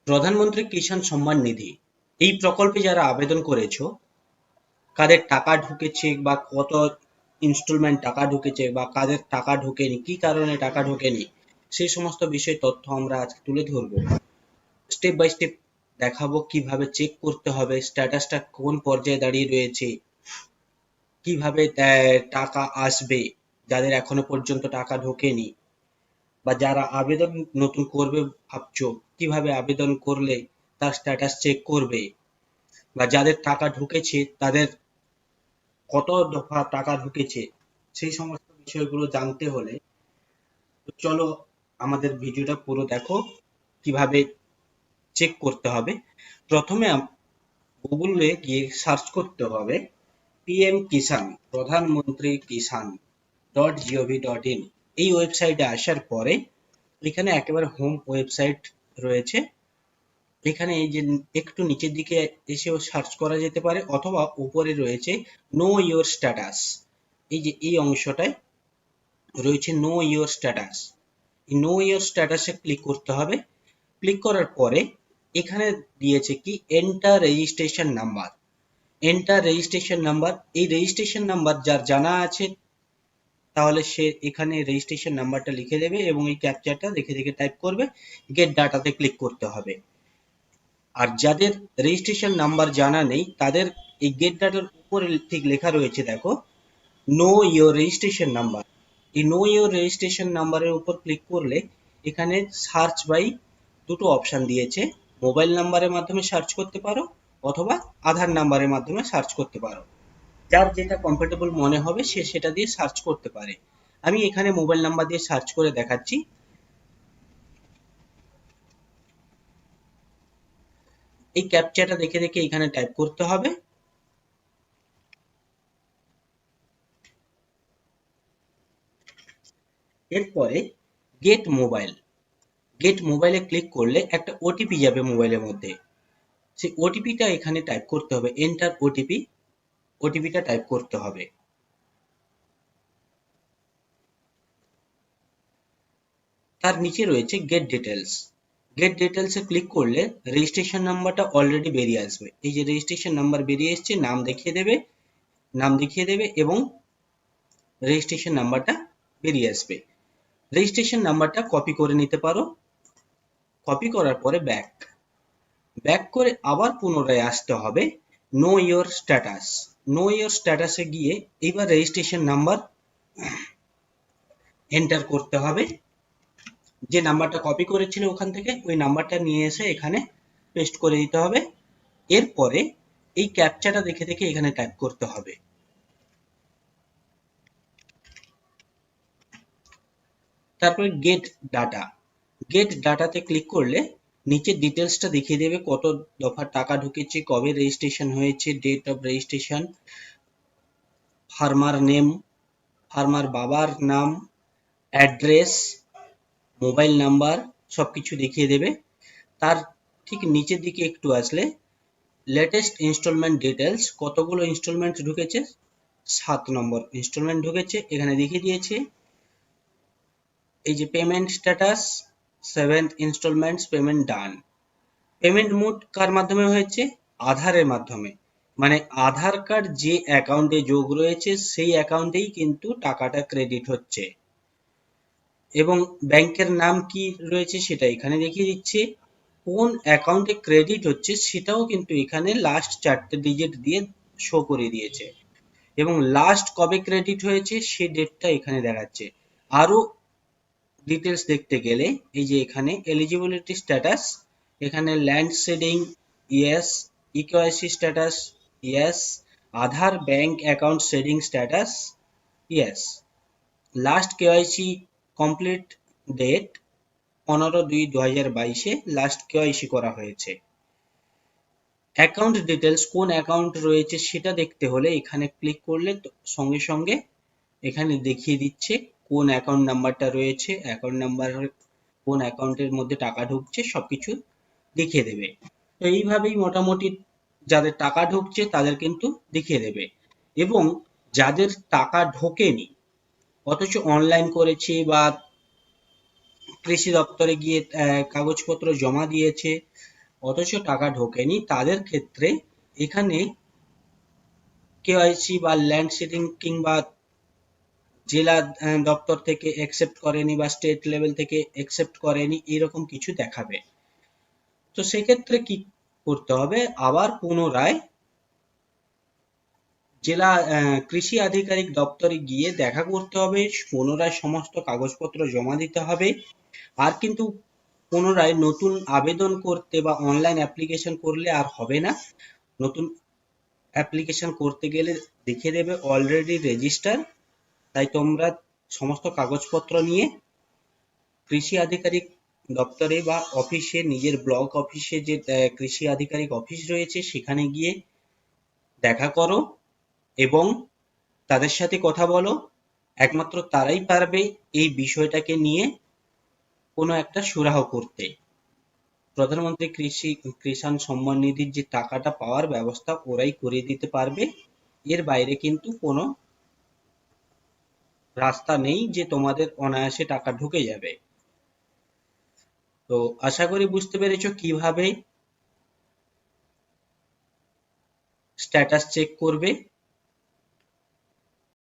প্রধানমন্ত্রী কিষাণ সম্মান নিধি এই প্রকল্পে যারা আবেদন করেছো, কাদের টাকা ঢুকেছে বা কত ইনস্টলমেন্ট টাকা ঢুকেছে বা কাদের টাকা ঢোকেনি, কি কারণে টাকা ঢোকেনি, সেই সমস্ত বিষয় তথ্য আমরা আজকে তুলে ধরবো। স্টেপ বাই স্টেপ দেখাবো কিভাবে চেক করতে হবে, স্ট্যাটাসটা কোন পর্যায়ে দাঁড়িয়ে রয়েছে, কিভাবে টাকা আসবে যাদের এখনো পর্যন্ত টাকা ঢোকেনি, বা যারা আবেদন নতুন করবে ভাবছো কিভাবে আবেদন করলে তার স্ট্যাটাস চেক করবে, বা যাদের টাকা ঢুকেছে তাদের কত দফা টাকা ঢুকেছে, সেই সমস্ত বিষয়গুলো জানতে হলে তো চলো আমাদের ভিডিওটা পুরো দেখো কিভাবে চেক করতে হবে। প্রথমে গুগলে গিয়ে সার্চ করতে হবে পিএম কিষাণ, প্রধানমন্ত্রী কিষাণ .gov.in। এই ওয়েবসাইটে আসার পরে এখানে একেবারে হোম ওয়েবসাইট রয়েছে। এখানে এই যে একটু নিচের দিকে এসেও সার্চ করা যেতে পারে, অথবা উপরে রয়েছে নো ইওর স্ট্যাটাস। এই যে এই অংশটায় রয়েছে নো ইওর স্ট্যাটাস। এই নো ইওর স্ট্যাটাসে ক্লিক করতে হবে। ক্লিক করার পরে এখানে দিয়েছে কি enter registration number. Enter registration number, এই রেজিস্ট্রেশন নাম্বার যার জানা আছে তাহলে সে এখানে রেজিস্ট্রেশন নাম্বারটা লিখে দেবে এবং এই ক্যাপচারটা দেখে দেখে টাইপ করবে, গেট ডাটাতে ক্লিক করতে হবে। আর যাদের রেজিস্ট্রেশন নাম্বার জানা নেই তাদের এই গেট ডাটার উপরে ঠিক লেখা রয়েছে দেখো, নো ইওর রেজিস্ট্রেশন নাম্বার। এই নো ইওর রেজিস্ট্রেশন নাম্বারের উপর ক্লিক করলে এখানে সার্চ বাই দুটো অপশন দিয়েছে, মোবাইল নাম্বারের মাধ্যমে সার্চ করতে পারো অথবা আধার নাম্বারের মাধ্যমে সার্চ করতে পারো। যার যেটা কমফোর্টেবল মনে হবে সে সেটা দিয়ে সার্চ করতে পারে। আমি এখানে মোবাইল নাম্বার দিয়ে সার্চ করে দেখাচ্ছি। এই ক্যাপচাটা দেখে দেখে এখানে টাইপ করতে হবে। এরপরে গেট মোবাইল, গেট মোবাইলে ক্লিক করলে একটা ওটিপি যাবে মোবাইলের মধ্যে। সেই ওটিপিটা এখানে টাইপ করতে হবে, এন্টার ওটিপি। ওটিপিটা টাইপ করতে হবে। তার নিচে রয়েছে গেট ডিটেলস। গেট ডিটেলসে ক্লিক করলে রেজিস্ট্রেশন নাম্বারটা অলরেডি বেরিয়ে আসবে। এই যে রেজিস্ট্রেশন নাম্বার বেরিয়ে এসছে, নাম দেখিয়ে দেবে, নাম দেখিয়ে দেবে এবং রেজিস্ট্রেশন নাম্বারটা বেরিয়ে আসবে। রেজিস্ট্রেশন নাম্বারটা কপি করে নিতে পারো। কপি করার পরে ব্যাক, ব্যাক করে আবার পুনরায় আসতে হবে know your status. Know your স্ট্যাটাসে গিয়ে এবার রেজিস্ট্রেশন নাম্বার এন্টার করতে হবে। যে নাম্বারটা কপি করেছিল ওখান থেকে ওই নাম্বারটা নিয়ে এসে এখানে পেস্ট করে দিতে হবে। এরপরে এই ক্যাপচাটা দেখে দেখে এখানে টাইপ করতে হবে। তারপরে গেট ডাটা, গেট ডাটাতে ক্লিক করলে নিচের ডিটেলসটা দেখিয়ে দেবে, কত দফা টাকা ঢুকেছে, কবে রেজিস্ট্রেশন হয়েছে, date of registration, farmer name, farmer বাবার নাম, অ্যাড্রেস, মোবাইল নাম্বার, সবকিছু দেখিয়ে দেবে। তার ঠিক নিচের দিকে একটু আসলে লেটেস্ট ইনস্টলমেন্ট ডিটেলস, কতগুলো ইনস্টলমেন্ট ঢুকেছে, 7 নম্বর ইনস্টলমেন্ট ঢুকেছে এখানে দেখিয়ে দিয়েছে। এই যে payment status, 7th installments payment done. Payment mode কার মাধ্যমে হয়েছে, আধারের মাধ্যমে। মানে আধার কার্ড যে অ্যাকাউন্টে যোগ রয়েছে সেই অ্যাকাউন্টেই কিন্তু টাকাটা ক্রেডিট হচ্ছে, এবং ব্যাংকের নাম কি রয়েছে সেটা এখানে দেখিয়ে দিচ্ছে। কোন অ্যাকাউন্টে ক্রেডিট হচ্ছে সেটাও কিন্তু এখানে লাস্ট 4টে ডিজিট দিয়ে শো করে দিয়েছে, এবং লাস্ট কবে ক্রেডিট হয়েছে সে ডেটটা এখানে দেখাচ্ছে। আরো ডিটেলস দেখতে গেলে এই যে এখানে এলিজিবিলিটি স্ট্যাটাস, এখানে land seeding yes, eKYC status yes, Aadhaar bank account seeding status yes, last KYC complete date 15/2/2022 last KYC করা হয়েছে। অ্যাকাউন্ট ডিটেলস, কোন অ্যাকাউন্ট রয়েছে সেটা দেখতে হলে এখানে ক্লিক করলে সঙ্গে সঙ্গে এখানে দেখিয়ে দিচ্ছে কোন অ্যাকাউন্ট নাম্বারটা রয়েছে, অ্যাকাউন্ট নাম্বার, কোন অ্যাকাউন্টের মধ্যে টাকা ঢুকছে সবকিছু দেখিয়ে দেবে। তো এইভাবেই মোটামুটি যাদের টাকা ঢুকছে তাদের কিন্তু দেখিয়ে দেবে। এবং যাদের টাকা ঢোকেনি অথচ অনলাইন করেছে বা কৃষি দপ্তরে গিয়ে কাগজপত্র জমা দিয়েছে, অথচ টাকা ঢোকেনি, তাদের ক্ষেত্রে এখানে কেওয়াইসি বা ল্যান্ড সিডিং কিংবা জেলা দপ্তর থেকে অ্যাকসেপ্ট করেনি বা স্টেট লেভেল থেকে অ্যাকসেপ্ট করেনি, এরকম কিছু দেখাবে। তো সেক্ষেত্রে কি করতে হবে, আবার পুনরায় জেলা কৃষি আধিকারিক দপ্তরে গিয়ে দেখা করতে হবে, পুনরায় সমস্ত কাগজপত্র জমা দিতে হবে। আর কিন্তু পুনরায় নতুন আবেদন করতে বা অনলাইন অ্যাপ্লিকেশন করলে আর হবে না। নতুন অ্যাপ্লিকেশন করতে গেলে দেখিয়ে দেবে অলরেডি রেজিস্টার। তাই তোমরা সমস্ত কাগজপত্র নিয়ে কৃষি আধিকারিক দপ্তরে বা অফিসে, নিজের ব্লক অফিসে যে কৃষি আধিকারিক অফিস রয়েছে সেখানে গিয়ে দেখা করো এবং তাদের সাথে কথা বলো। একমাত্র তারাই পারবে এই বিষয়টাকে নিয়ে কোনো একটা সুরাহা করতে। প্রধানমন্ত্রী কৃষি কিষাণ সম্মান নিধির যে টাকাটা পাওয়ার ব্যবস্থা ওরাই করে দিতে পারবে। এর বাইরে কিন্তু কোনো রাস্তা নেই যে তোমাদের অনায়াসে টাকা ঢুকে যাবে। তো আশা করি বুঝতে পেরেছো কিভাবে স্ট্যাটাস চেক করবে।